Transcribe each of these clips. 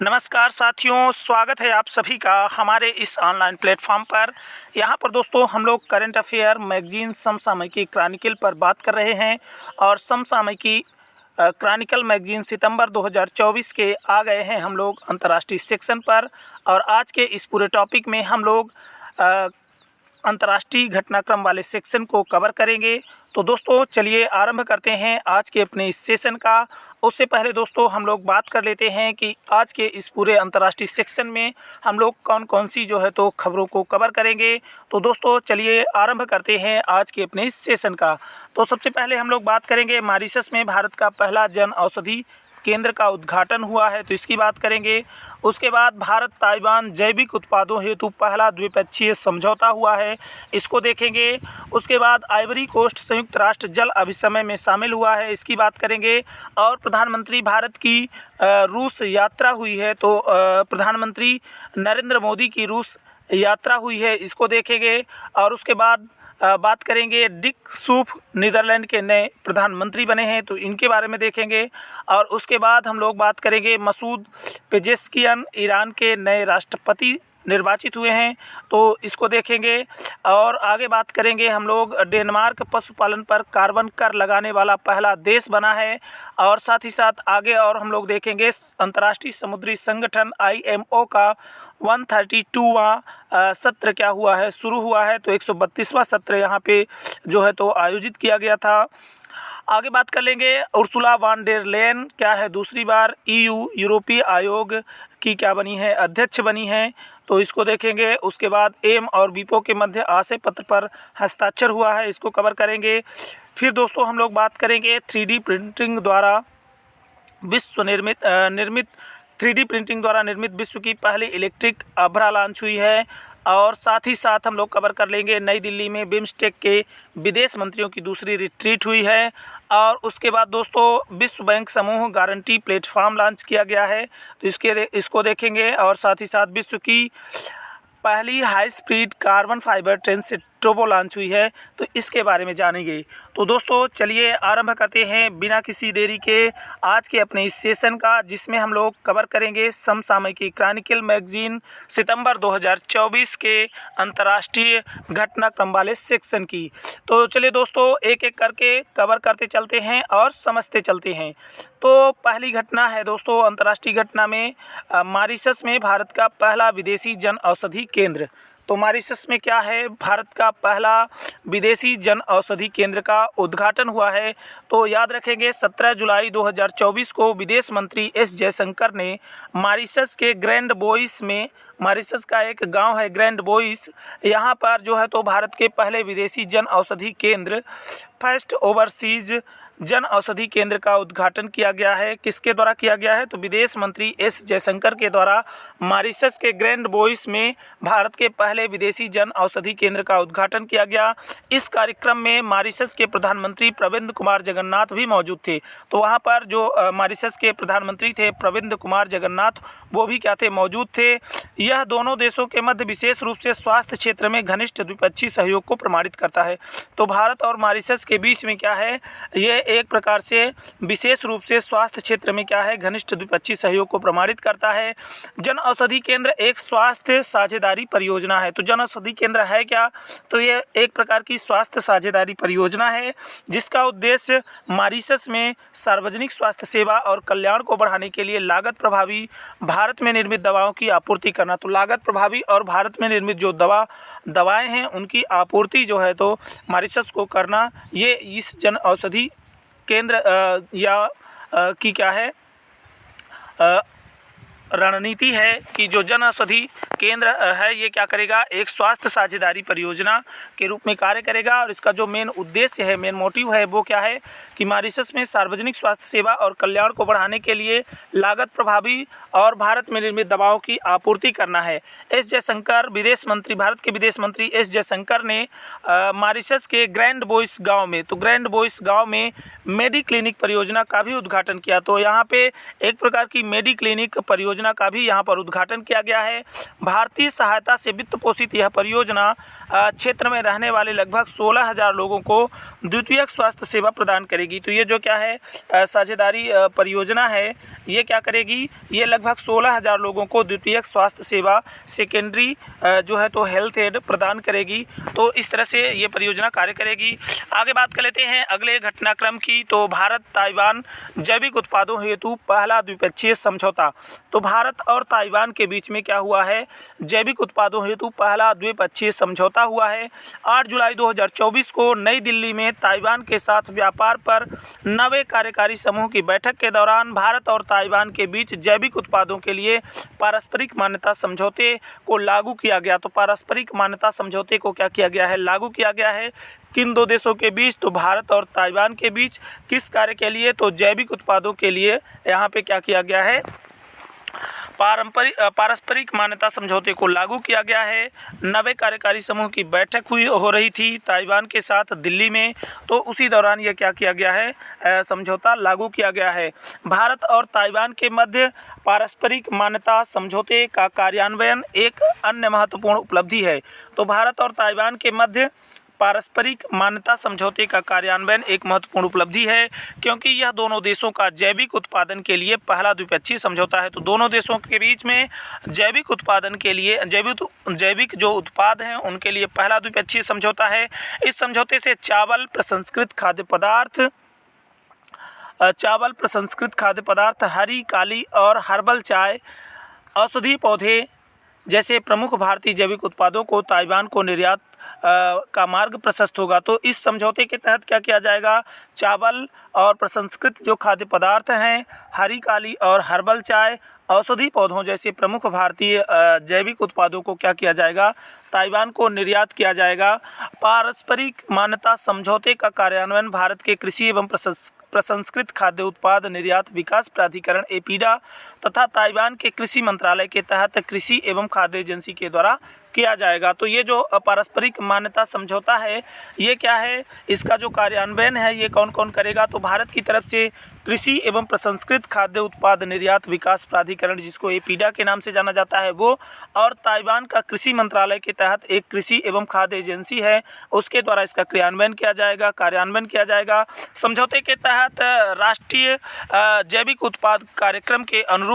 नमस्कार साथियों, स्वागत है आप सभी का हमारे इस ऑनलाइन प्लेटफॉर्म पर। यहाँ पर दोस्तों हम लोग करंट अफेयर मैगजीन समसामयिकी क्रॉनिकल पर बात कर रहे हैं और समसामयिकी क्रॉनिकल मैगजीन सितंबर 2024 के आ गए हैं हम लोग अंतर्राष्ट्रीय सेक्शन पर। और आज के इस पूरे टॉपिक में हम लोग अंतर्राष्ट्रीय घटनाक्रम वाले सेक्शन को कवर करेंगे। तो दोस्तों चलिए आरंभ करते हैं आज के अपने इस सेशन का। उससे पहले दोस्तों हम लोग बात कर लेते हैं कि आज के इस पूरे अंतर्राष्ट्रीय सेक्शन में हम लोग कौन कौन सी जो है तो खबरों को कवर करेंगे। तो दोस्तों चलिए आरंभ करते हैं आज के अपने इस सेशन का। तो सबसे पहले हम लोग बात करेंगे मॉरिशस में भारत का पहला जन औषधि केंद्र का उद्घाटन हुआ है, तो इसकी बात करेंगे। उसके बाद भारत ताइवान जैविक उत्पादों हेतु पहला द्विपक्षीय समझौता हुआ है, इसको देखेंगे। उसके बाद आइवरी कोस्ट संयुक्त राष्ट्र जल अभिसमय में शामिल हुआ है, इसकी बात करेंगे। और प्रधानमंत्री भारत की रूस यात्रा हुई है, तो प्रधानमंत्री नरेंद्र मोदी की रूस यात्रा हुई है, इसको देखेंगे। और उसके बाद बात करेंगे डिक सूफ नीदरलैंड के नए प्रधानमंत्री बने हैं, तो इनके बारे में देखेंगे। और उसके बाद हम लोग बात करेंगे मसूद पेजेस्कियन ईरान के नए राष्ट्रपति निर्वाचित हुए हैं, तो इसको देखेंगे। और आगे बात करेंगे हम लोग डेनमार्क पशुपालन पर कार्बन कर लगाने वाला पहला देश बना है। और साथ ही साथ आगे और हम लोग देखेंगे अंतर्राष्ट्रीय समुद्री संगठन IMO का 132वां सत्र क्या हुआ है, शुरू हुआ है। तो 132वां सत्र यहाँ पे जो है तो आयोजित किया गया था। आगे बात कर लेंगे उर्सुला वान डेर लेयन क्या है दूसरी बार यूरोपीय आयोग की क्या बनी है, अध्यक्ष बनी है, तो इसको देखेंगे। उसके बाद एम और विपो के मध्य आशय पत्र पर हस्ताक्षर हुआ है, इसको कवर करेंगे। फिर दोस्तों हम लोग बात करेंगे 3D प्रिंटिंग द्वारा निर्मित 3D प्रिंटिंग द्वारा निर्मित विश्व की पहली इलेक्ट्रिक अभ्रा लॉन्च हुई है। और साथ ही साथ हम लोग कवर कर लेंगे नई दिल्ली में बिम्स्टेक के विदेश मंत्रियों की दूसरी रिट्रीट हुई है। और उसके बाद दोस्तों विश्व बैंक समूह गारंटी प्लेटफॉर्म लॉन्च किया गया है, तो इसको देखेंगे। और साथ ही साथ विश्व की पहली high speed carbon fibre train से टर्बो लॉन्च हुई है, तो इसके बारे में जानेंगे। तो दोस्तों चलिए आरंभ करते हैं बिना किसी देरी के आज के अपने इस सेशन का, जिसमें हम लोग कवर करेंगे समसामयिकी क्रॉनिकल मैगजीन सितंबर 2024 के अंतर्राष्ट्रीय घटनाक्रम वाले सेक्शन की। तो चलिए दोस्तों एक एक करके कवर करते चलते हैं और समझते चलते हैं। तो पहली घटना है दोस्तों अंतर्राष्ट्रीय घटना में मॉरिशस में भारत का पहला विदेशी जन औषधि केंद्र। तो मॉरिशस में क्या है, भारत का पहला विदेशी जन औषधि केंद्र का उद्घाटन हुआ है। तो याद रखेंगे 17 जुलाई 2024 को विदेश मंत्री एस जयशंकर ने मॉरिशस के ग्रैंड बोइस में, मॉरिशस का एक गांव है ग्रैंड बोइस, यहाँ पर जो है तो भारत के पहले विदेशी जन औषधि केंद्र फर्स्ट ओवरसीज जन औषधि केंद्र का उद्घाटन किया गया है। किसके द्वारा किया गया है, तो विदेश मंत्री एस जयशंकर के द्वारा मॉरिशस के ग्रैंड बोइस में भारत के पहले विदेशी जन औषधि केंद्र का उद्घाटन किया गया। इस कार्यक्रम में मॉरिशस के प्रधानमंत्री प्रविंद कुमार जगन्नाथ भी मौजूद थे। तो वहां पर जो मॉरिशस के प्रधानमंत्री थे प्रविंद कुमार जगन्नाथ, वो भी क्या थे, मौजूद थे। यह दोनों देशों के मध्य विशेष रूप से स्वास्थ्य क्षेत्र में घनिष्ठ द्विपक्षीय सहयोग को प्रमाणित करता है। तो भारत और मॉरिशस के बीच में क्या है, ये एक प्रकार से विशेष रूप से स्वास्थ्य क्षेत्र में क्या है, घनिष्ठ द्विपक्षीय सहयोग को प्रमाणित करता है। जन औषधि केंद्र एक स्वास्थ्य साझेदारी परियोजना है। तो जन औषधि केंद्र है क्या, तो ये एक प्रकार की स्वास्थ्य साझेदारी परियोजना है, जिसका उद्देश्य मॉरिशस में सार्वजनिक स्वास्थ्य सेवा और कल्याण को बढ़ाने के लिए लागत प्रभावी भारत में निर्मित दवाओं की आपूर्ति करना। तो लागत प्रभावी और भारत में निर्मित जो दवाएं हैं उनकी आपूर्ति जो है तो मॉरिशस को करना, ये इस जन औषधि केंद्र की क्या है, रणनीति है कि जो जन औषधि केंद्र है ये क्या करेगा, एक स्वास्थ्य साझेदारी परियोजना के रूप में कार्य करेगा। और इसका जो मेन उद्देश्य है, मेन मोटिव है, वो क्या है कि मॉरिशस में सार्वजनिक स्वास्थ्य सेवा और कल्याण को बढ़ाने के लिए लागत प्रभावी और भारत में निर्मित दवाओं की आपूर्ति करना है। एस जयशंकर भारत के विदेश मंत्री एस जयशंकर ने मॉरिशस के ग्रैंड बोइस गाँव में, तो ग्रैंड बोइस गाँव में मेडी क्लिनिक परियोजना का भी उद्घाटन किया। तो यहाँ पे एक प्रकार की मेडी क्लिनिक परियोजना परियोजना का भी यहाँ पर उद्घाटन किया गया है। भारतीय सहायता से वित्त पोषित यह परियोजना क्षेत्र में रहने वाले लगभग 16,000 लोगों को द्वितीयक स्वास्थ्य सेवा प्रदान करेगी। तो ये जो क्या है साझेदारी परियोजना है, ये क्या करेगी, ये लगभग 16,000 लोगों को द्वितीयक स्वास्थ्य सेवा सेकेंडरी जो है तो हेल्थ एड प्रदान करेगी। तो इस तरह से ये परियोजना कार्य करेगी। आगे बात कर लेते हैं अगले घटनाक्रम की। तो भारत ताइवान जैविक उत्पादों हेतु पहला द्विपक्षीय समझौता। तो भारत और ताइवान के बीच में क्या हुआ है, जैविक उत्पादों हेतु पहला द्विपक्षीय समझौता हुआ है। 8 जुलाई 2024 को नई दिल्ली में ताइवान के साथ व्यापार पर 9वें कार्यकारी समूह की बैठक के दौरान भारत और ताइवान के बीच जैविक उत्पादों के लिए पारस्परिक मान्यता समझौते को लागू किया गया। तो पारस्परिक मान्यता समझौते को क्या किया गया है, लागू किया गया है। किन दो देशों के बीच, तो भारत और ताइवान के बीच। किस कार्य के लिए, तो जैविक उत्पादों के लिए यहाँ पे क्या किया गया है, पारस्परिक मान्यता समझौते को लागू किया गया है। 9वें कार्यकारी समूह की बैठक हो रही थी ताइवान के साथ दिल्ली में, तो उसी दौरान ये क्या किया गया है, समझौता लागू किया गया है। भारत और ताइवान के मध्य पारस्परिक मान्यता समझौते का कार्यान्वयन एक अन्य महत्वपूर्ण उपलब्धि है। तो भारत और ताइवान के मध्य पारस्परिक मान्यता समझौते का कार्यान्वयन एक महत्वपूर्ण उपलब्धि है, क्योंकि यह दोनों देशों का जैविक उत्पादन के लिए पहला द्विपक्षीय समझौता है। तो दोनों देशों के बीच में जैविक उत्पादन के लिए जैविक जो उत्पाद हैं उनके लिए पहला द्विपक्षीय समझौता है। इस समझौते से चावल, प्रसंस्कृत खाद्य पदार्थ, हरी, काली और हर्बल चाय, औषधि पौधे जैसे प्रमुख भारतीय जैविक उत्पादों को ताइवान को निर्यात का मार्ग प्रशस्त होगा। तो इस समझौते के तहत क्या किया जाएगा, चावल और प्रसंस्कृत जो खाद्य पदार्थ हैं, हरी, काली और हर्बल चाय, औषधि पौधों जैसे प्रमुख भारतीय जैविक उत्पादों को क्या किया जाएगा, ताइवान को निर्यात किया जाएगा। पारस्परिक मान्यता समझौते का कार्यान्वयन भारत के कृषि एवं प्रसंस्कृत खाद्य उत्पाद निर्यात विकास प्राधिकरण एपीडा तथा ताइवान के कृषि मंत्रालय के तहत कृषि एवं खाद्य एजेंसी के द्वारा किया जाएगा। तो ये जो पारस्परिक मान्यता समझौता है, ये क्या है, इसका जो कार्यान्वयन है ये कौन कौन करेगा, तो भारत की तरफ से कृषि एवं प्रसंस्कृत खाद्य उत्पाद निर्यात विकास प्राधिकरण, जिसको एपीडा के नाम से जाना जाता है, वो, और ताइवान का कृषि मंत्रालय के तहत एक कृषि एवं खाद्य एजेंसी है, उसके द्वारा इसका कार्यान्वयन किया जाएगा। समझौते के तहत राष्ट्रीय जैविक उत्पाद कार्यक्रम के अनुरूप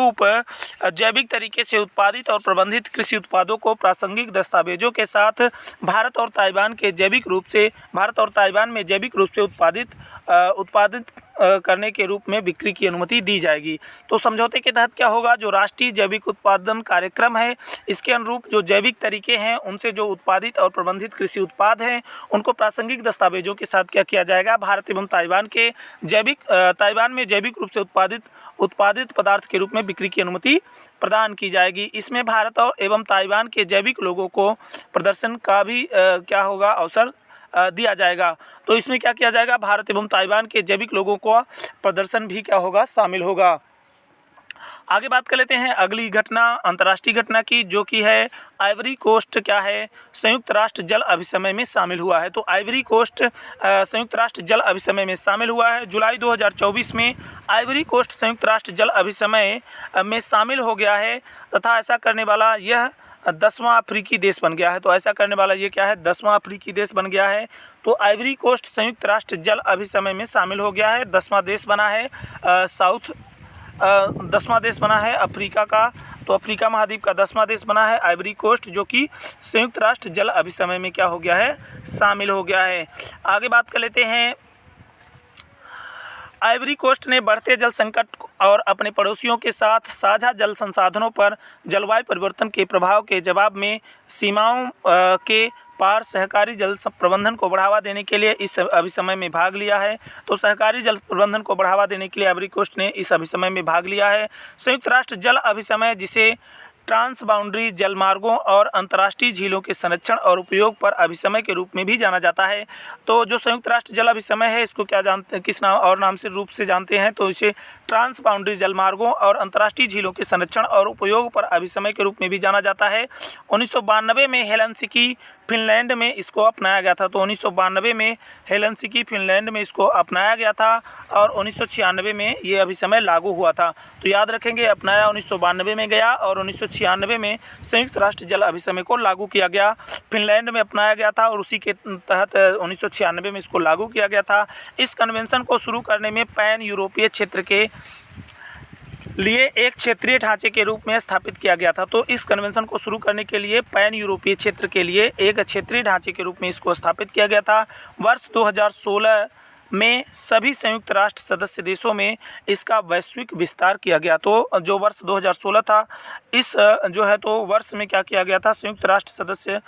जैविक तरीके से उत्पादित और प्रबंधित कृषि उत्पादों को प्रासंगिक दस्तावेजों के साथ भारत और ताइवान में जैविक रूप से उत्पादित करने के रूप में बिक्री की अनुमति दी जाएगी। तो समझौते के तहत क्या होगा, जो राष्ट्रीय जैविक उत्पादन कार्यक्रम है, इसके अनुरूप जो जैविक तरीके हैं उनसे जो उत्पादित और प्रबंधित कृषि उत्पाद हैं उनको प्रासंगिक दस्तावेजों के साथ क्या किया जाएगा, भारत एवं ताइवान में जैविक रूप से उत्पादित पदार्थ के रूप में बिक्री की अनुमति प्रदान की जाएगी। इसमें भारत और एवं ताइवान के जैविक लोगों को प्रदर्शन का भी क्या होगा, अवसर दिया जाएगा। तो इसमें क्या किया जाएगा, भारत एवं ताइवान के जैविक लोगों को प्रदर्शन भी क्या होगा, शामिल होगा। आगे बात कर लेते हैं अगली घटना, अंतर्राष्ट्रीय घटना की, जो कि है आइवरी कोस्ट क्या है, संयुक्त राष्ट्र जल अभिसमय में शामिल हुआ है। तो आइवरी कोस्ट संयुक्त राष्ट्र जल अभिसमय में शामिल हुआ है। जुलाई 2024 में आइवरी कोस्ट संयुक्त राष्ट्र जल अभिसमय में शामिल हो गया है तथा ऐसा करने वाला यह 10वां अफ्रीकी देश बन गया है। तो ऐसा करने वाला ये क्या है, 10वां अफ्रीकी देश बन गया है। तो आइवरी कोस्ट संयुक्त राष्ट्र जल अभिसमय में शामिल हो गया है, 10वां देश बना है, 10वां देश बना है अफ्रीका का। तो अफ्रीका महाद्वीप का 10वां देश बना है आइवरी कोस्ट, जो कि संयुक्त राष्ट्र जल अभिसमय में क्या हो गया है, शामिल हो गया है। आगे बात कर लेते हैं, आइवरी कोस्ट ने बढ़ते जल संकट और अपने पड़ोसियों के साथ साझा जल संसाधनों पर जलवायु परिवर्तन के प्रभाव के जवाब में सीमाओं के पार सहकारी जल प्रबंधन को बढ़ावा देने के लिए इस अभिसमय में भाग लिया है। तो सहकारी जल प्रबंधन को बढ़ावा देने के लिए आइवरी कोस्ट ने इस अभिसमय में भाग लिया है। संयुक्त राष्ट्र जल अभिसमय, जिसे ट्रांस बाउंड्री जलमार्गों और अंतर्राष्ट्रीय झीलों के संरक्षण और उपयोग पर अभिसमय के रूप में भी जाना जाता है। तो जो संयुक्त राष्ट्र जल अभिसमय है, इसको क्या जानते हैं, किस नाम और नाम से रूप से जानते हैं, तो इसे ट्रांस बाउंड्री जलमार्गों और अंतर्राष्ट्रीय झीलों के संरक्षण और उपयोग पर अभिसमय के रूप में भी जाना जाता है। 1992 में हेलसिंकी फिनलैंड में इसको अपनाया गया था। तो 1992 में हेलसिंकी फिनलैंड में इसको अपनाया गया था और 1996 में ये अभी समय लागू हुआ था। तो याद रखेंगे, अपनाया 1992 में गया और 1996 में संयुक्त राष्ट्र जल अभिसमय को लागू किया गया। फिनलैंड में अपनाया गया था और उसी के तहत 1996 में इसको लागू किया गया था। इस कन्वेंशन को शुरू करने में पैन यूरोपीय क्षेत्र के लिए एक क्षेत्रीय ढांचे के रूप में स्थापित किया गया था। तो इस कन्वेंशन को शुरू करने के लिए पैन यूरोपीय क्षेत्र के लिए एक क्षेत्रीय ढांचे के रूप में इसको स्थापित किया गया था। वर्ष 2016 में सभी संयुक्त राष्ट्र सदस्य देशों में इसका वैश्विक विस्तार किया गया। तो जो वर्ष 2016 था, इस जो है तो वर्ष में क्या किया गया था, संयुक्त राष्ट्र सदस्य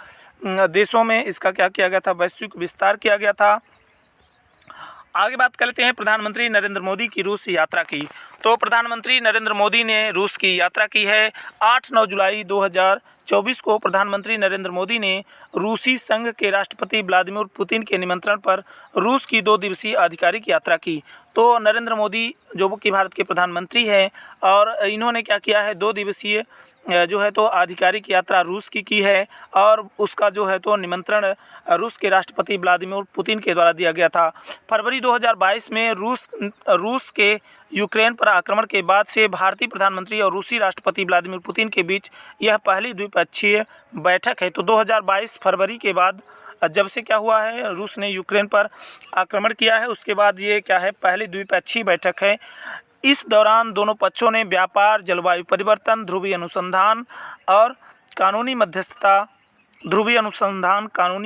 देशों में इसका क्या किया गया था, वैश्विक विस्तार किया गया था। आगे बात कर लेते हैं प्रधानमंत्री नरेंद्र मोदी की रूस यात्रा की। तो प्रधानमंत्री नरेंद्र मोदी ने रूस की यात्रा की है। 8-9 जुलाई 2024 को प्रधानमंत्री नरेंद्र मोदी ने रूसी संघ के राष्ट्रपति व्लादिमीर पुतिन के निमंत्रण पर रूस की 2 दिवसीय आधिकारिक यात्रा की। तो नरेंद्र मोदी जो कि भारत के प्रधानमंत्री हैं और इन्होंने क्या किया है, 2 दिवसीय जो है तो आधिकारिक यात्रा रूस की है और उसका जो है तो निमंत्रण रूस के राष्ट्रपति व्लादिमीर पुतिन के द्वारा दिया गया था। फरवरी 2022 में रूस के यूक्रेन पर आक्रमण के बाद से भारतीय प्रधानमंत्री और रूसी राष्ट्रपति व्लादिमीर पुतिन के बीच यह पहली द्विपक्षीय बैठक है। तो 2022 फरवरी के बाद जब से क्या हुआ है, रूस ने यूक्रेन पर आक्रमण किया है, उसके बाद ये क्या है, पहली द्विपक्षीय बैठक है। इस दौरान दोनों पक्षों ने व्यापार, जलवायु परिवर्तन, ध्रुवीय अनुसंधान और कानूनी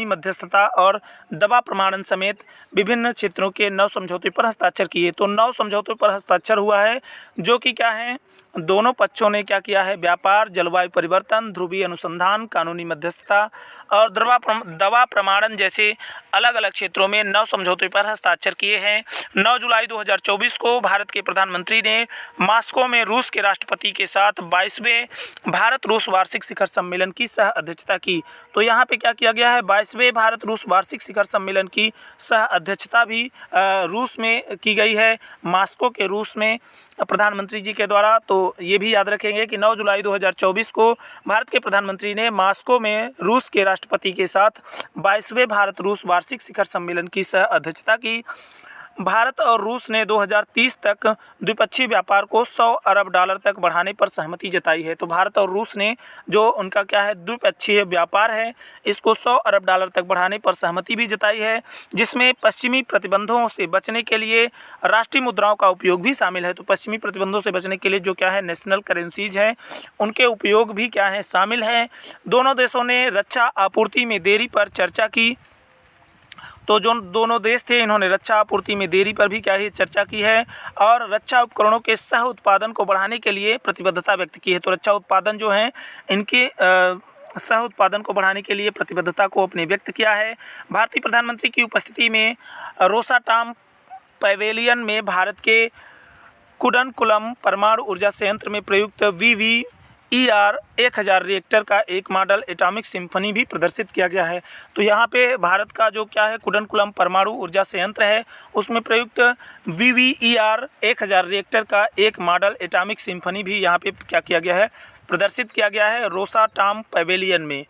मध्यस्थता और दवा प्रमाणन समेत विभिन्न क्षेत्रों के 9 समझौते पर हस्ताक्षर किए। तो 9 समझौतों पर हस्ताक्षर हुआ है, जो कि क्या है, दोनों पक्षों ने क्या किया है, व्यापार, जलवायु परिवर्तन, ध्रुवीय अनुसंधान, कानूनी मध्यस्थता और दवा प्रमाणन जैसे अलग अलग क्षेत्रों में 9 समझौतों पर हस्ताक्षर किए हैं। 9 जुलाई 2024 को भारत के प्रधानमंत्री ने मॉस्को में रूस के राष्ट्रपति के साथ 22वें भारत रूस वार्षिक शिखर सम्मेलन की सह अध्यक्षता की। तो यहाँ पे क्या किया गया है, 22वें भारत रूस वार्षिक शिखर सम्मेलन की सह अध्यक्षता भी रूस में की गई है, मॉस्को के रूस में प्रधानमंत्री जी के द्वारा। तो ये भी याद रखेंगे कि 9 जुलाई 2024 को भारत के प्रधानमंत्री ने मॉस्को में रूस के राष्ट्रपति के साथ 22वें भारत रूस वार्षिक शिखर सम्मेलन की सह अध्यक्षता की। भारत और रूस ने 2030 तक द्विपक्षीय व्यापार को $100 अरब तक बढ़ाने पर सहमति जताई है। तो भारत और रूस ने जो उनका क्या है, द्विपक्षीय व्यापार है, इसको $100 अरब तक बढ़ाने पर सहमति भी जताई है, जिसमें पश्चिमी प्रतिबंधों से बचने के लिए राष्ट्रीय मुद्राओं का उपयोग भी शामिल है। तो पश्चिमी प्रतिबंधों से बचने के लिए जो क्या है, नेशनल करेंसीज हैं, उनके उपयोग भी क्या है, शामिल है। दोनों देशों ने रक्षा आपूर्ति में देरी पर चर्चा की। तो जो दोनों देश थे, इन्होंने रक्षा आपूर्ति में देरी पर भी क्या है, चर्चा की है और रक्षा उपकरणों के सह उत्पादन को बढ़ाने के लिए प्रतिबद्धता व्यक्त की है। तो रक्षा उत्पादन जो हैं, इनके सह उत्पादन को बढ़ाने के लिए प्रतिबद्धता को अपने व्यक्त किया है। भारतीय प्रधानमंत्री की उपस्थिति में रोसाटॉम पैवेलियन में भारत के कुडनकुलम परमाणु ऊर्जा संयंत्र में प्रयुक्त VVER-1000 रिएक्टर का एक मॉडल एटॉमिक सिम्फनी भी प्रदर्शित किया गया है। तो यहाँ पे भारत का जो क्या है, कुडनकुलम परमाणु ऊर्जा संयंत्र है, उसमें प्रयुक्त VVER-1000 रिएक्टर का एक मॉडल एटॉमिक सिम्फनी भी यहाँ पे क्या किया गया है, प्रदर्शित किया गया है रोसाटॉम पैवेलियन में।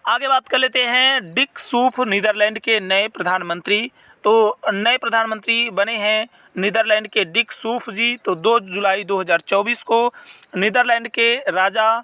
आगे बात कर लेते हैं, डिक सूफ नीदरलैंड के नए प्रधानमंत्री। तो नए प्रधानमंत्री बने हैं नीदरलैंड के डिक सूफ जी। तो 2 जुलाई 2024 को नीदरलैंड के राजा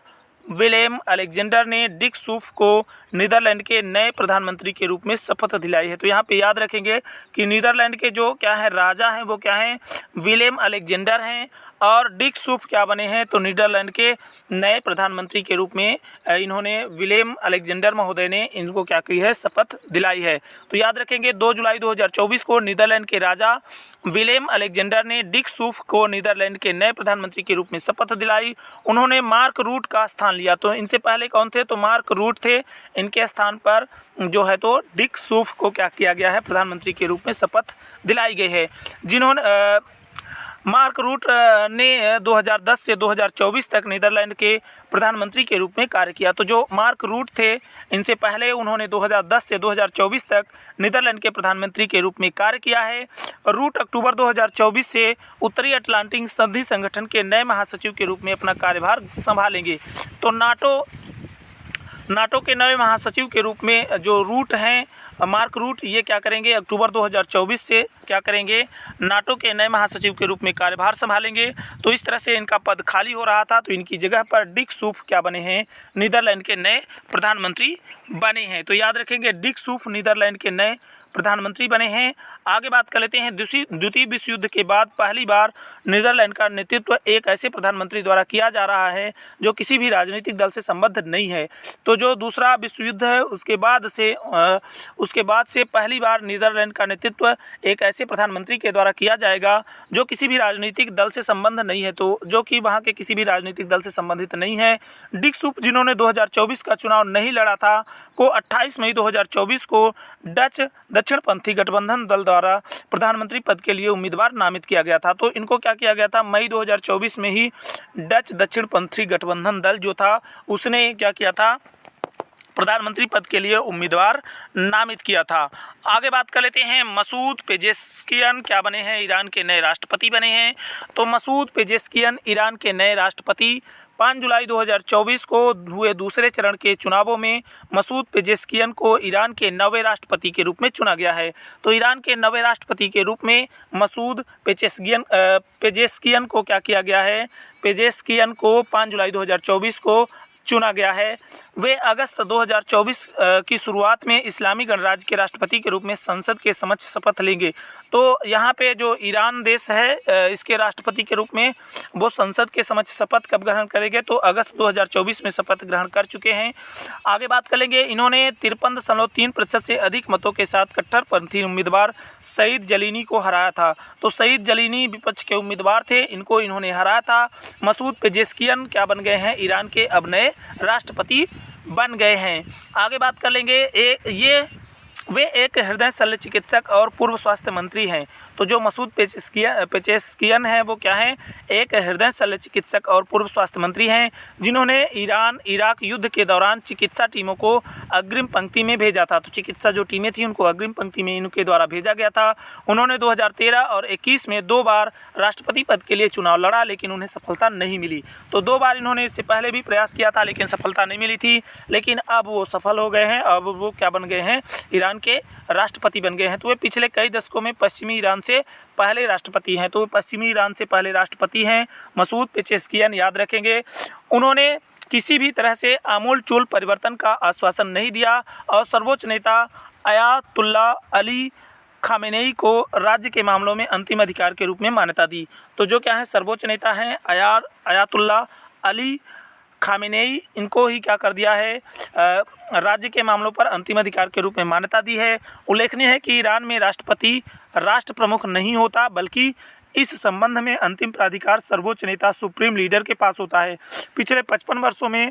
विलेम अलेक्जेंडर ने डिक सूफ को नीदरलैंड के नए प्रधानमंत्री के रूप में शपथ दिलाई है। तो यहाँ पे याद रखेंगे कि नीदरलैंड के जो क्या है, राजा हैं, वो क्या हैं, विलेम अलेक्जेंडर हैं और डिक सूफ क्या बने हैं, तो नीदरलैंड के नए प्रधानमंत्री के रूप में इन्होंने विलेम अलेक्जेंडर महोदय ने इनको क्या की है, शपथ दिलाई है। तो याद रखेंगे 2 जुलाई 2024 को नीदरलैंड के राजा विलेम अलेक्जेंडर ने डिक सूफ को नीदरलैंड के नए प्रधानमंत्री के रूप में शपथ दिलाई। उन्होंने मार्क रूट का स्थान लिया। तो इनसे पहले कौन थे, तो मार्क रूट थे। इनके स्थान पर जो है तो डिक सूफ को क्या किया गया है, प्रधानमंत्री के रूप में शपथ दिलाई गई है। जिन्होंने मार्क रूट ने 2010 से 2024 तक नीदरलैंड के प्रधानमंत्री के रूप में कार्य किया। तो जो मार्क रूट थे, इनसे पहले उन्होंने 2010 से 2024 तक नीदरलैंड के प्रधानमंत्री के रूप में कार्य किया है। रूट अक्टूबर 2024 से उत्तरी अटलांटिक संधि संगठन के नए महासचिव के रूप में अपना कार्यभार संभालेंगे। तो नाटो नाटो के नए महासचिव के रूप में जो रूट हैं मार्क रूट, ये क्या करेंगे, अक्टूबर 2024 से क्या करेंगे, नाटो के नए महासचिव के रूप में कार्यभार संभालेंगे। तो इस तरह से इनका पद खाली हो रहा था, तो इनकी जगह पर डिक सूफ क्या बने हैं, नीदरलैंड के नए प्रधानमंत्री बने हैं। तो याद रखेंगे, डिक सूफ नीदरलैंड के नए प्रधानमंत्री बने हैं। आगे बात कर लेते हैं, द्वितीय विश्व युद्ध के बाद पहली बार नीदरलैंड का नेतृत्व एक ऐसे प्रधानमंत्री द्वारा किया जा रहा है जो किसी भी राजनीतिक दल से संबद्ध नहीं है। तो जो दूसरा विश्व युद्ध है उसके बाद से पहली बार नीदरलैंड का नेतृत्व एक ऐसे प्रधानमंत्री के द्वारा किया जाएगा जो किसी भी राजनीतिक दल से संबंध नहीं है, तो जो कि वहाँ के किसी भी राजनीतिक दल से संबंधित नहीं है। डिक सूफ जिन्होंने 2024 का चुनाव नहीं लड़ा था, को 28 मई 2024 को डच दक्षिणपंथी गठबंधन दल द्वारा प्रधानमंत्री पद के लिए उम्मीदवार नामित किया गया था। तो इनको क्या किया गया था, मई 2024 में ही डच दक्षिणपंथी गठबंधन दल जो था उसने क्या किया था, प्रधानमंत्री पद के लिए उम्मीदवार नामित किया था। आगे बात कर लेते हैं, मसूद पेजेस्कियन क्या बने हैं, ईरान के नए राष्ट्रपति बने हैं। तो मसूद पेजेस्कियन ईरान के नए राष्ट्रपति 5 जुलाई 2024 को हुए दूसरे चरण के चुनावों में मसूद पेजेस्कियन को ईरान के नवे राष्ट्रपति के रूप में चुना गया है। तो ईरान के नवे राष्ट्रपति के रूप में मसूद पेजेस्कियन को क्या किया गया है, पेजेस्कियन को 5 जुलाई 2024 को चुना गया है। वे अगस्त 2024 की शुरुआत में इस्लामी गणराज्य के राष्ट्रपति के रूप में संसद के समक्ष शपथ लेंगे। तो यहाँ पे जो ईरान देश है इसके राष्ट्रपति के रूप में वो संसद के समक्ष शपथ कब ग्रहण करेंगे, तो अगस्त 2024 में शपथ ग्रहण कर चुके हैं। आगे बात कर लेंगे, इन्होंने 53.3% से अधिक मतों के साथ कट्टरपंथी उम्मीदवार सईद जलीनी को हराया था। तो सईद जलीनी विपक्ष के उम्मीदवार थे, इनको इन्होंने हराया था। मसूद पेजेस्कियन क्या बन गए हैं, ईरान के अब नए राष्ट्रपति बन गए हैं। आगे बात कर लेंगे, वे एक हृदय शल्य चिकित्सक और पूर्व स्वास्थ्य मंत्री हैं। तो जो मसूद पेजेस्कियन है वो क्या है, एक हृदय शल्य चिकित्सक और पूर्व स्वास्थ्य मंत्री हैं जिन्होंने ईरान इराक युद्ध के दौरान चिकित्सा टीमों को अग्रिम पंक्ति में भेजा था। तो चिकित्सा जो टीमें थी उनको अग्रिम पंक्ति में इनके द्वारा भेजा गया था। उन्होंने 2013 और 21 में 2 बार राष्ट्रपति पद के लिए चुनाव लड़ा, लेकिन उन्हें सफलता नहीं मिली। तो 2 बार इन्होंने इससे पहले भी प्रयास किया था लेकिन सफलता नहीं मिली थी, लेकिन अब वो सफल हो गए हैं। अब वो क्या बन गए हैं, ईरान के राष्ट्रपति बन गए हैं। तो वे पिछले कई दशकों में पश्चिमी ईरान से पहले राष्ट्रपति हैं। तो वे पश्चिमी ईरान से पहले राष्ट्रपति हैं मसूद पेजेस्कियन, याद रखेंगे। उन्होंने किसी भी तरह से आमूल-चूल परिवर्तन का आश्वासन नहीं दिया और सर्वोच्च नेता अयातुल्ला अली खामेनेई को राज्य के मामलों में अंतिम अधिकार के रूप में मान्यता दी। तो जो क्या है, सर्वोच्च नेता हैं अयातुल्ला अली खामेनेई, इनको ही क्या कर दिया है, राज्य के मामलों पर अंतिम अधिकार के रूप में मान्यता दी है। उल्लेखनीय है कि ईरान में राष्ट्रपति राष्ट्र प्रमुख नहीं होता, बल्कि इस संबंध में अंतिम प्राधिकार सर्वोच्च नेता सुप्रीम लीडर के पास होता है। पिछले 55 वर्षों में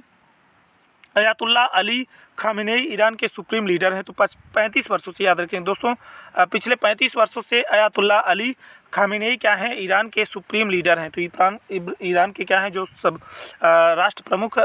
अयातुल्ला अली खामेनेई ईरान के सुप्रीम लीडर हैं। तो 35 वर्षों से, याद रखें दोस्तों, पिछले 35 वर्षों से अयातुल्ला अली खामेनेई क्या हैं, ईरान के सुप्रीम लीडर हैं। तो ईरान के क्या हैं, जो सब राष्ट्र प्रमुख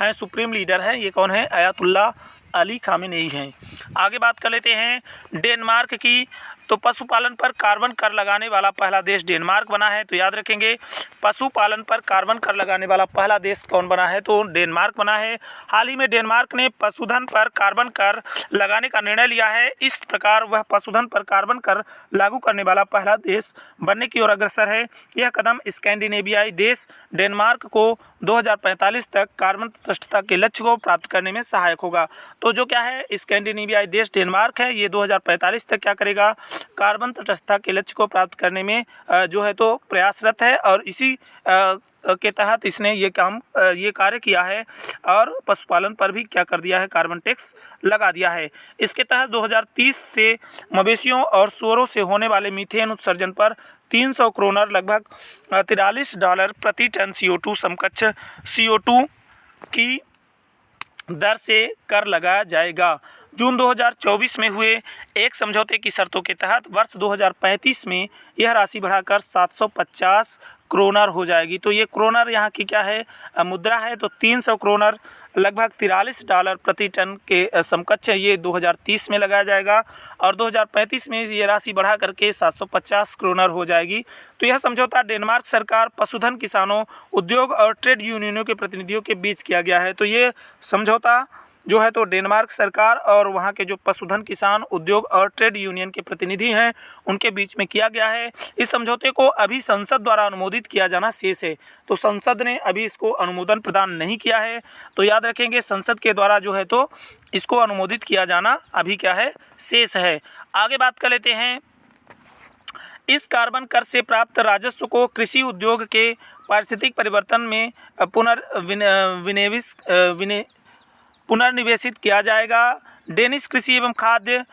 हैं, सुप्रीम लीडर हैं, ये कौन है, अयातुल्ला अली खामेनेई हैं। आगे बात कर लेते हैं डेनमार्क की। तो पशुपालन पर कार्बन कर लगाने वाला पहला देश डेनमार्क बना है। तो याद रखेंगे, पशुपालन पर कार्बन कर लगाने वाला पहला देश कौन बना है, तो डेनमार्क बना है। हाल ही में डेनमार्क ने पशुधन पर कार्बन कर लगाने का निर्णय लिया है। इस प्रकार वह पशुधन पर कार्बन कर लागू करने वाला पहला देश बनने की ओर अग्रसर है। यह कदम स्कैंडिनेवियाई देश डेनमार्क को 2045 तक कार्बन तटस्थता के लक्ष्य को प्राप्त करने में सहायक होगा। तो जो क्या है, स्कैंडिनेवियाई देश डेनमार्क है, ये 2045 तक क्या करेगा, कार्बन तटस्थता के लक्ष्य को प्राप्त करने में जो है तो प्रयासरत है। और इसी के तहत इसने ये कार्य किया है और पशुपालन पर भी क्या कर दिया है, कार्बन टैक्स लगा दिया है। इसके तहत 2030 से मवेशियों और सूअरों से होने वाले मीथेन उत्सर्जन पर 300 क्रोनर लगभग $43 प्रति टन CO2 समकक्ष CO2 की दर से कर लगाया जाएगा। जून 2024 में हुए एक समझौते की शर्तों के तहत वर्ष 2035 में यह राशि बढ़ाकर 750 क्रोनर हो जाएगी। तो ये क्रोनर यहाँ की क्या है, मुद्रा है। तो 300 क्रोनर लगभग $43 प्रति टन के समकक्ष ये 2030 में लगाया जाएगा और 2035 में ये राशि बढ़ा करके 750 करोड़ हो जाएगी। तो यह समझौता डेनमार्क सरकार, पशुधन किसानों, उद्योग और ट्रेड यूनियनों के प्रतिनिधियों के बीच किया गया है। तो ये समझौता जो है तो डेनमार्क सरकार और वहाँ के जो पशुधन किसान, उद्योग और ट्रेड यूनियन के प्रतिनिधि हैं उनके बीच में किया गया है। इस समझौते को अभी संसद द्वारा अनुमोदित किया जाना शेष है। तो संसद ने अभी इसको अनुमोदन प्रदान नहीं किया है। तो याद रखेंगे संसद के द्वारा जो है तो इसको अनुमोदित किया जाना अभी क्या है, शेष है। आगे बात कर लेते हैं। इस कार्बन कर से प्राप्त राजस्व को कृषि उद्योग के पारिस्थितिक परिवर्तन में पुनर्निवेशित किया जाएगा। डेनिश कृषि एवं खाद्य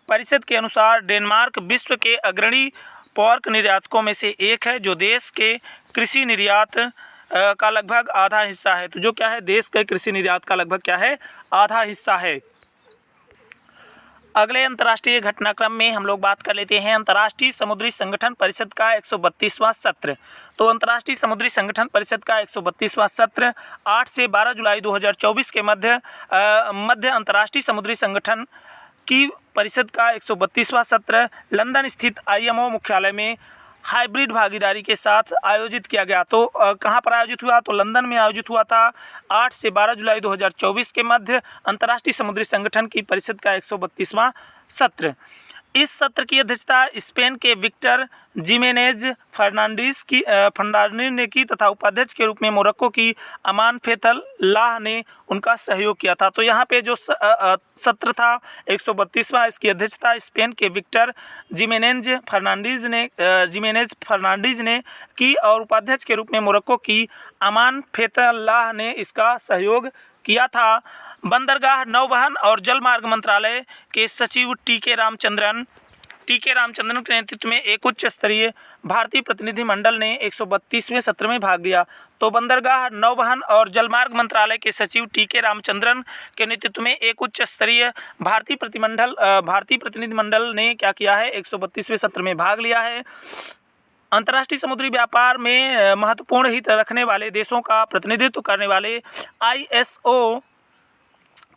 परिषद के अनुसार डेनमार्क विश्व के अग्रणी पोर्क निर्यातकों में से एक है, जो देश के कृषि निर्यात का लगभग आधा हिस्सा है। तो जो क्या है, देश के कृषि निर्यात का लगभग क्या है, आधा हिस्सा है। अगले अंतर्राष्ट्रीय घटनाक्रम में हम लोग बात कर लेते हैं अंतर्राष्ट्रीय समुद्री संगठन परिषद का 132वां सत्र। तो अंतर्राष्ट्रीय समुद्री संगठन परिषद का 132वां सत्र 8 से 12 जुलाई 2024 के मध्य अंतर्राष्ट्रीय समुद्री संगठन की परिषद का 132वां सत्र लंदन स्थित IMO मुख्यालय में हाइब्रिड भागीदारी के साथ आयोजित किया गया। तो कहाँ पर आयोजित हुआ, तो लंदन में आयोजित हुआ था। 8 से 12 जुलाई 2024 के मध्य अंतर्राष्ट्रीय समुद्री संगठन की परिषद का 132वां सत्र। इस सत्र की अध्यक्षता स्पेन के विक्टर जिमेनेज फर्नांडीज ने की तथा उपाध्यक्ष के रूप में मोरक्को की अमान फेतल्लाह ने उनका सहयोग किया था। तो यहाँ पे जो सत्र था 132वां, इसकी अध्यक्षता स्पेन के विक्टर जिमेनेज फर्नांडीज ने की और उपाध्यक्ष के रूप में मोरक्को की अमान फेतल्लाह ने इसका सहयोग किया था। बंदरगाह, नौवहन और जलमार्ग मंत्रालय के सचिव टीके रामचंद्रन के नेतृत्व में एक उच्च स्तरीय भारतीय प्रतिनिधिमंडल ने 132वें सत्र में भाग लिया। तो बंदरगाह, नौवहन और जलमार्ग मंत्रालय के सचिव टीके रामचंद्रन के नेतृत्व में एक उच्च स्तरीय भारतीय प्रतिनिधिमंडल ने क्या किया है, 132वें सत्र में भाग लिया है। अंतर्राष्ट्रीय समुद्री व्यापार में महत्वपूर्ण हित रखने वाले देशों का प्रतिनिधित्व करने वाले ISO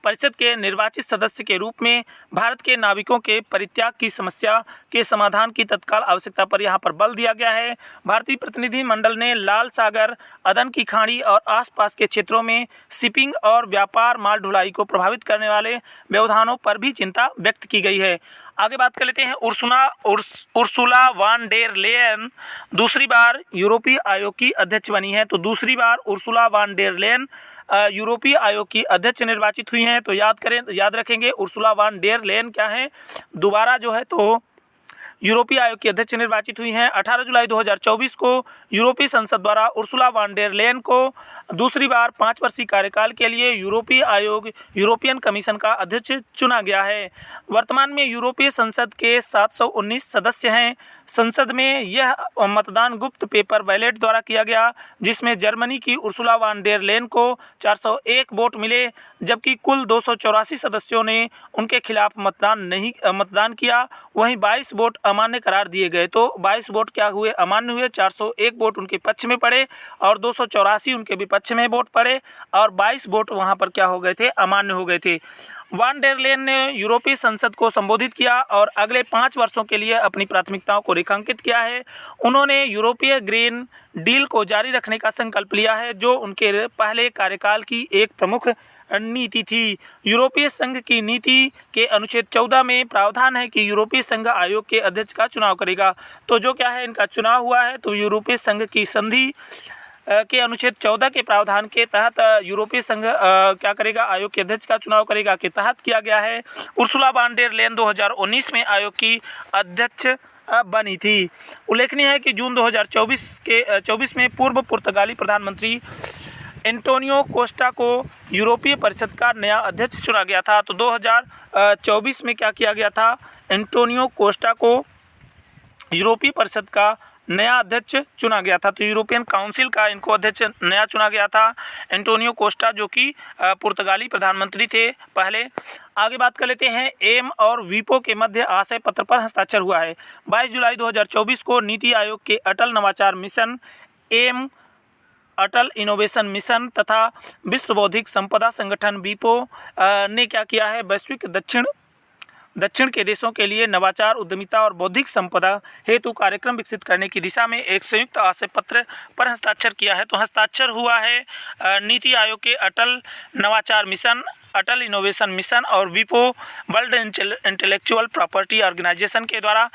परिषद के निर्वाचित सदस्य के रूप में भारत के नाविकों के परित्याग की समस्या के समाधान की तत्काल आवश्यकता पर यहाँ पर बल दिया गया है। भारतीय प्रतिनिधिमंडल ने लाल सागर, अदन की खाड़ी और आसपास के क्षेत्रों में शिपिंग और व्यापार माल ढुलाई को प्रभावित करने वाले व्यवधानों पर भी चिंता व्यक्त की गई है। आगे बात कर लेते हैं। उर्सुला वान डेर लेयन दूसरी बार यूरोपीय आयोग की अध्यक्ष बनी है। तो दूसरी बार उर्सुला वान डेर लेयन यूरोपीय आयोग की अध्यक्ष निर्वाचित हुई हैं। तो याद रखेंगे उर्सुला वान डेर लेयन क्या है, दोबारा जो है तो यूरोपीय आयोग की अध्यक्ष निर्वाचित हुई हैं। 18 जुलाई 2024 को यूरोपीय संसद द्वारा उर्सुला वान डेर लेयन को दूसरी बार 5 वर्षीय कार्यकाल के लिए यूरोपियन कमीशन का अध्यक्ष चुना गया है। वर्तमान में यूरोपीय संसद के 719 सदस्य हैं। संसद में यह मतदान गुप्त पेपर बैलेट द्वारा किया गया, जिसमें जर्मनी की उर्सुला वान डेर लेयन को 401 वोट मिले, जबकि कुल 284 सदस्यों ने उनके खिलाफ मतदान किया। वहीं 22 वोट अमान्य करार दिए गए। तो 22 वोट क्या हुए, अमान्य हुए। 401 वोट उनके पक्ष में पड़े और 284 उनके विपक्ष में वोट पड़े और 22 वोट वहां पर क्या हो गए थे, अमान्य हो गए थे। वान डेर लेयन ने यूरोपीय संसद को संबोधित किया और अगले 5 वर्षों के लिए अपनी प्राथमिकताओं को रेखांकित किया है। उन्होंने यूरोपीय ग्रीन डील को जारी रखने का संकल्प लिया है, जो उनके पहले कार्यकाल की एक प्रमुख नीति थी। यूरोपीय संघ की नीति के अनुच्छेद 14 में प्रावधान है कि यूरोपीय संघ आयोग के अध्यक्ष का चुनाव करेगा। तो जो क्या है, इनका चुनाव हुआ है। तो यूरोपीय संघ की संधि के अनुच्छेद 14 के प्रावधान के तहत यूरोपीय संघ क्या करेगा, आयोग के अध्यक्ष का चुनाव करेगा के तहत किया गया है। उर्सुला वान डेर लेयन 2019 में आयोग की अध्यक्ष बनी थी। उल्लेखनीय है कि जून 2024 में पूर्व पुर्तगाली प्रधानमंत्री एंटोनियो कोस्टा को यूरोपीय परिषद का नया अध्यक्ष चुना गया था। तो 2024 में क्या किया गया था, एंटोनियो कोस्टा को यूरोपीय परिषद का नया अध्यक्ष चुना गया था। तो यूरोपियन काउंसिल का इनको अध्यक्ष नया चुना गया था, एंटोनियो कोस्टा, जो कि पुर्तगाली प्रधानमंत्री थे पहले। आगे बात कर लेते हैं। एम और वीपो के मध्य आशय पत्र पर हस्ताक्षर हुआ है। 22 जुलाई 2024 को नीति आयोग के अटल नवाचार मिशन एम अटल इनोवेशन मिशन तथा विश्व बौद्धिक संपदा संगठन वीपो ने क्या किया है, वैश्विक दक्षिण के देशों के लिए नवाचार, उद्यमिता और बौद्धिक संपदा हेतु कार्यक्रम विकसित करने की दिशा में एक संयुक्त आशय पत्र पर हस्ताक्षर किया है। तो हस्ताक्षर हुआ है नीति आयोग के अटल नवाचार मिशन, अटल इनोवेशन मिशन और वीपो वर्ल्ड इंटेलेक्चुअल प्रॉपर्टी ऑर्गेनाइजेशन के द्वारा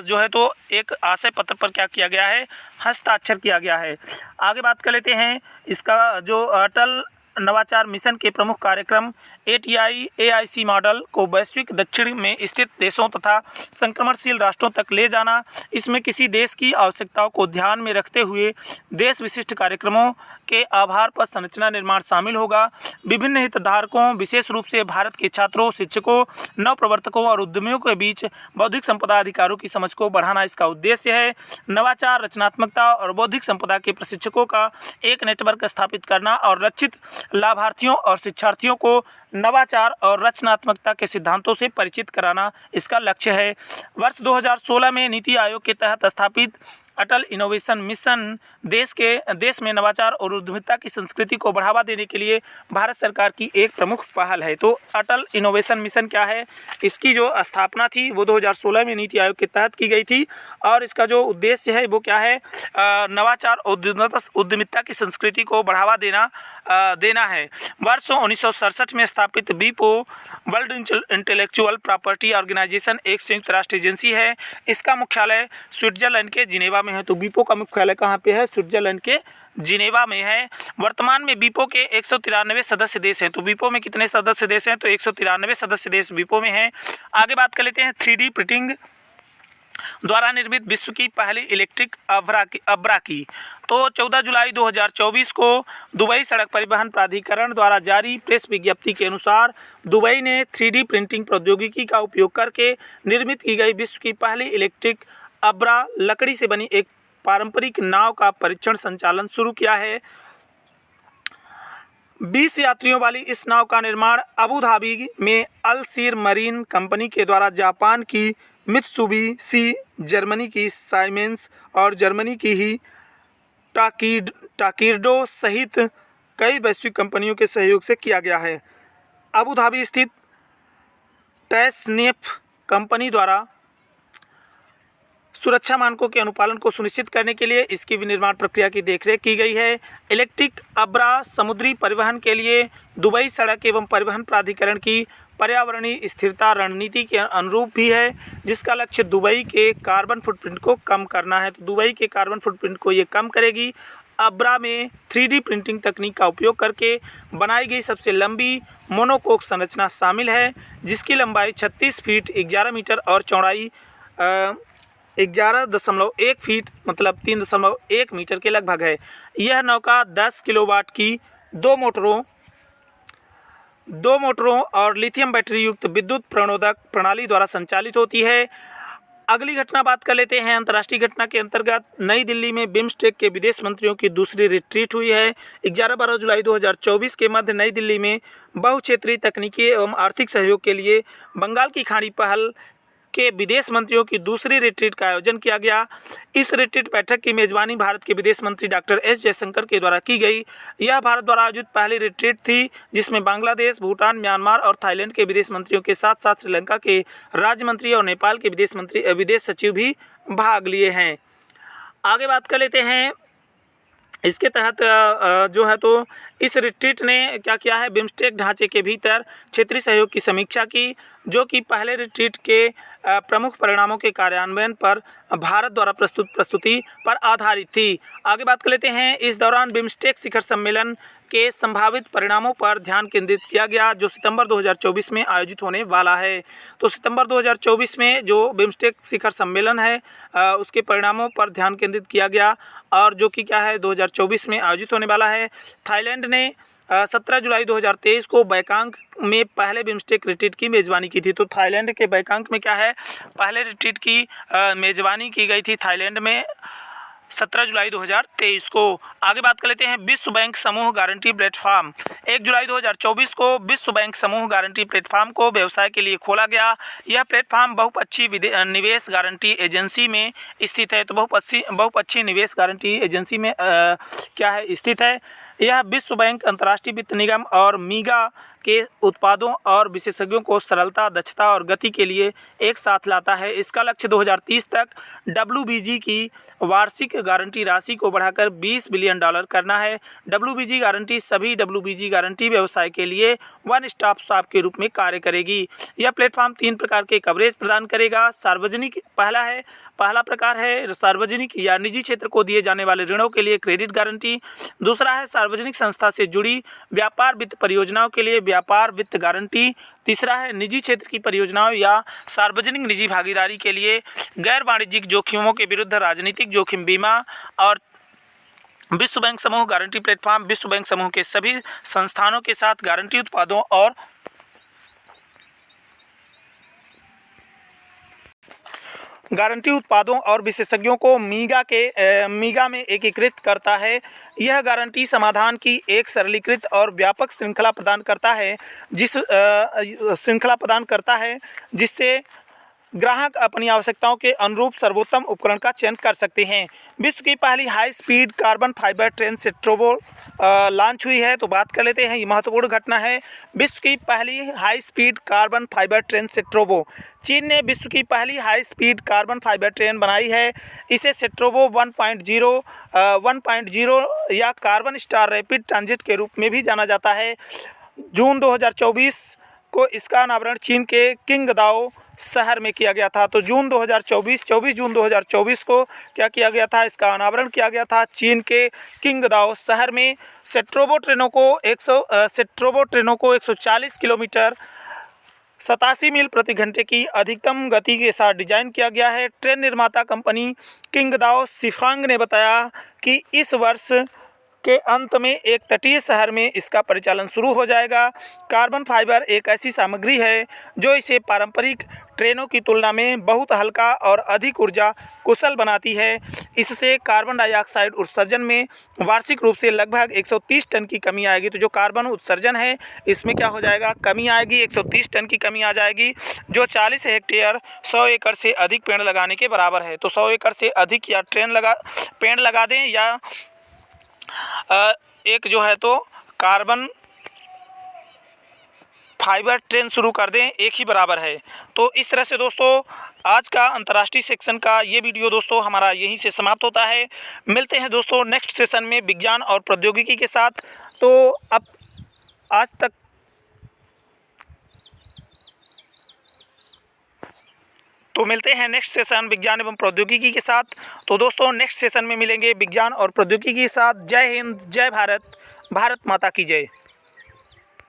जो है तो एक आशय पत्र पर क्या किया गया है, हस्ताक्षर किया गया है। आगे बात कर लेते हैं इसका जो अटल नवाचार मिशन के प्रमुख कार्यक्रम ATI-AIC मॉडल को वैश्विक दक्षिण में स्थित देशों तथा संक्रमणशील राष्ट्रों तक ले जाना। इसमें किसी देश की आवश्यकताओं को ध्यान में रखते हुए देश विशिष्ट कार्यक्रमों के आधार पर संरचना निर्माण शामिल होगा। विभिन्न हितधारकों, विशेष रूप से भारत के छात्रों, शिक्षकों, नवप्रवर्तकों और उद्यमियों के बीच बौद्धिक संपदा अधिकारों की समझ को बढ़ाना इसका उद्देश्य है। नवाचार, रचनात्मकता और बौद्धिक संपदा के प्रशिक्षकों का एक नेटवर्क स्थापित करना और लक्षित लाभार्थियों और शिक्षार्थियों को नवाचार और रचनात्मकता के सिद्धांतों से परिचित कराना इसका लक्ष्य है। वर्ष 2016 में नीति आयोग के तहत स्थापित अटल इनोवेशन मिशन देश में नवाचार और उद्यमिता की संस्कृति को बढ़ावा देने के लिए भारत सरकार की एक प्रमुख पहल है। तो अटल इनोवेशन मिशन क्या है, इसकी जो स्थापना थी वो 2016 में नीति आयोग के तहत की गई थी और इसका जो उद्देश्य है वो क्या है, नवाचार और उद्यमिता की संस्कृति को बढ़ावा देना है। वर्ष 1967 में स्थापित वीपो वर्ल्ड इंटेलेक्चुअल प्रॉपर्टी ऑर्गेनाइजेशन एक संयुक्त राष्ट्र एजेंसी है। इसका मुख्यालय स्विट्जरलैंड के जिनेवा में है। तो वीपो का मुख्यालय कहाँ पे है, स्विट्जरलैंड के जिनेवा में है। वर्तमान में वीपो के 193 सदस्य देश हैं। तो वीपो में कितने सदस्य देश हैं, तो 193 सदस्य देश वीपो में हैं। आगे बात कर लेते हैं 3D प्रिंटिंग द्वारा निर्मित विश्व की पहली इलेक्ट्रिक अब्रा की। तो 14 जुलाई 2024 को दुबई सड़क परिवहन प्राधिकरण द्वारा जारी प्रेस विज्ञप्ति के अनुसार दुबई ने 3D प्रिंटिंग प्रौद्योगिकी का उपयोग करके निर्मित की गई विश्व की पहली इलेक्ट्रिक अब्रा लकड़ी से बनी एक पारंपरिक नाव का परीक्षण संचालन शुरू किया है। 20 यात्रियों वाली इस नाव का निर्माण अबू धाबी में अल सीर मरीन कंपनी के द्वारा जापान की मित्सुबिशी, जर्मनी की साइमेंस और जर्मनी की ही टाकीर्डो सहित कई वैश्विक कंपनियों के सहयोग से किया गया है। अबू धाबी स्थित टैसनेफ कंपनी द्वारा सुरक्षा मानकों के अनुपालन को सुनिश्चित करने के लिए इसकी विनिर्माण प्रक्रिया की देखरेख की गई है। इलेक्ट्रिक अब्रा समुद्री परिवहन के लिए दुबई सड़क एवं परिवहन प्राधिकरण की पर्यावरणीय स्थिरता रणनीति के अनुरूप भी है, जिसका लक्ष्य दुबई के कार्बन फुटप्रिंट को कम करना है। तो दुबई के कार्बन फुटप्रिंट को ये कम करेगी। अब्रा में 3D प्रिंटिंग तकनीक का उपयोग करके बनाई गई सबसे लंबी मोनोकोक संरचना शामिल है, जिसकी लंबाई 36 फीट 11 मीटर और चौड़ाई 11.1 फीट मतलब 3.1 मीटर के लगभग है। यह नौका 10 किलोवाट की दो मोटरों और लिथियम बैटरी युक्त विद्युत प्रणोदक प्रणाली द्वारा संचालित होती है। अगली घटना बात कर लेते हैं। अंतर्राष्ट्रीय घटना के अंतर्गत नई दिल्ली में बिम्स्टेक के विदेश मंत्रियों की दूसरी रिट्रीट हुई है। 11-12 जुलाई 2024 के मध्य नई दिल्ली में बहुक्षेत्रीय तकनीकी एवं आर्थिक सहयोग के लिए बंगाल की खाड़ी पहल के विदेश मंत्रियों की दूसरी रिट्रीट का आयोजन किया गया। इस रिट्रीट बैठक की मेजबानी भारत के विदेश मंत्री डॉक्टर एस जयशंकर के द्वारा की गई। यह भारत द्वारा आयोजित पहली रिट्रीट थी जिसमें बांग्लादेश, भूटान, म्यांमार और थाईलैंड के विदेश मंत्रियों के साथ साथ श्रीलंका के राज्य मंत्री और नेपाल के विदेश सचिव भी भाग लिए हैं। आगे बात कर लेते हैं। इसके तहत जो है तो इस रिट्रीट ने क्या किया है, बिम्स्टेक ढांचे के भीतर क्षेत्रीय सहयोग की समीक्षा की, जो कि पहले रिट्रीट के प्रमुख परिणामों के कार्यान्वयन पर भारत द्वारा प्रस्तुति पर आधारित थी। आगे बात कर लेते हैं। इस दौरान बिम्स्टेक शिखर सम्मेलन के संभावित परिणामों पर ध्यान केंद्रित किया गया, जो सितंबर 2024 में आयोजित होने वाला है। तो सितंबर 2024 में जो बिम्स्टेक शिखर सम्मेलन है उसके परिणामों पर ध्यान केंद्रित किया गया और जो कि क्या है 2024 में आयोजित होने वाला है। थाईलैंड ने 17 जुलाई 2023 को बैंकॉक में पहले बिम्स्टेक रिट्रीट की मेज़बानी की थी। तो थाईलैंड के बैंकॉक में क्या है, पहले रिट्रीट की मेज़बानी की गई थी थाईलैंड में। 17 जुलाई 2023 को। आगे बात कर लेते हैं विश्व बैंक समूह गारंटी प्लेटफॉर्म। 1 जुलाई 2024 को विश्व बैंक समूह गारंटी प्लेटफॉर्म को व्यवसाय के लिए खोला गया। यह प्लेटफॉर्म बहुपक्षीय निवेश गारंटी एजेंसी में स्थित है। तो बहुपक्षीय निवेश गारंटी एजेंसी में क्या है स्थित है। यह विश्व बैंक, अंतर्राष्ट्रीय वित्त निगम और मीगा के उत्पादों और विशेषज्ञों को सरलता, दक्षता और गति के लिए एक साथ लाता है। इसका लक्ष्य 2030 तक WBG की वार्षिक गारंटी राशि को बढ़ाकर $20 बिलियन करना है। WBG गारंटी सभी WBG गारंटी व्यवसाय के लिए वन स्टॉप शॉप के रूप में कार्य करेगी। यह प्लेटफॉर्म 3 प्रकार के कवरेज प्रदान करेगा। सार्वजनिक पहला प्रकार है सार्वजनिक या निजी क्षेत्र को दिए जाने वाले ऋणों के लिए क्रेडिट गारंटी। दूसरा है सार्वजनिक संस्था से जुड़ी व्यापार वित्त परियोजनाओं के लिए व्यापार वित्त गारंटी। तीसरा है निजी क्षेत्र की परियोजनाओं या सार्वजनिक निजी भागीदारी के लिए गैर वाणिज्यिक जोखिमों के विरुद्ध राजनीतिक जोखिम बीमा। और विश्व बैंक समूह गारंटी प्लेटफॉर्म विश्व बैंक समूह के सभी संस्थानों के साथ गारंटी उत्पादों और विशेषज्ञों को मीगा में एकीकृत करता है। यह गारंटी समाधान की एक सरलीकृत और व्यापक श्रृंखला प्रदान करता है जिससे ग्राहक अपनी आवश्यकताओं के अनुरूप सर्वोत्तम उपकरण का चयन कर सकते हैं। विश्व की पहली high speed carbon fibre train Cetrovo launch हुई है। तो बात कर लेते हैं, ये महत्वपूर्ण घटना है। विश्व की पहली high speed carbon fibre train Cetrovo. चीन ने विश्व की पहली high speed carbon fibre train बनाई है। इसे सेट्रोबो 1.0 या कार्बन स्टार रैपिड ट्रांजिट के रूप में भी जाना जाता है। जून 2024 को इसका अनावरण चीन के किंगदाओ शहर में किया गया था। तो 24 जून 2024 को क्या किया गया था, इसका अनावरण किया गया था चीन के किंगदाओ शहर में। सेट्रोबो ट्रेनों को 140 किलोमीटर 87 मील प्रति घंटे की अधिकतम गति के साथ डिजाइन किया गया है। ट्रेन निर्माता कंपनी किंगदाओ शिफांग ने बताया कि इस वर्ष के अंत में एक तटीय शहर में इसका परिचालन शुरू हो जाएगा। कार्बन फाइबर एक ऐसी सामग्री है जो इसे पारंपरिक ट्रेनों की तुलना में बहुत हल्का और अधिक ऊर्जा कुशल बनाती है। इससे कार्बन डाइऑक्साइड उत्सर्जन में वार्षिक रूप से लगभग 130 टन की कमी आएगी। तो जो कार्बन उत्सर्जन है इसमें क्या हो जाएगा, कमी आएगी, 130 टन की कमी आ जाएगी, जो 40 हेक्टेयर 100 एकड़ से अधिक पेड़ लगाने के बराबर है। तो 100 एकड़ से अधिक या पेड़ लगा दें या एक जो है तो कार्बन फाइबर ट्रेन शुरू कर दें, एक ही बराबर है। तो इस तरह से दोस्तों आज का अंतर्राष्ट्रीय सेक्शन का ये वीडियो दोस्तों हमारा यहीं से समाप्त होता है। मिलते हैं दोस्तों नेक्स्ट सेशन में विज्ञान और प्रौद्योगिकी के साथ। तो अब आज तक तो मिलते हैं नेक्स्ट सेशन विज्ञान एवं प्रौद्योगिकी के साथ। तो दोस्तों नेक्स्ट सेशन में मिलेंगे विज्ञान और प्रौद्योगिकी के साथ। जय हिंद, जय भारत, भारत माता की जय।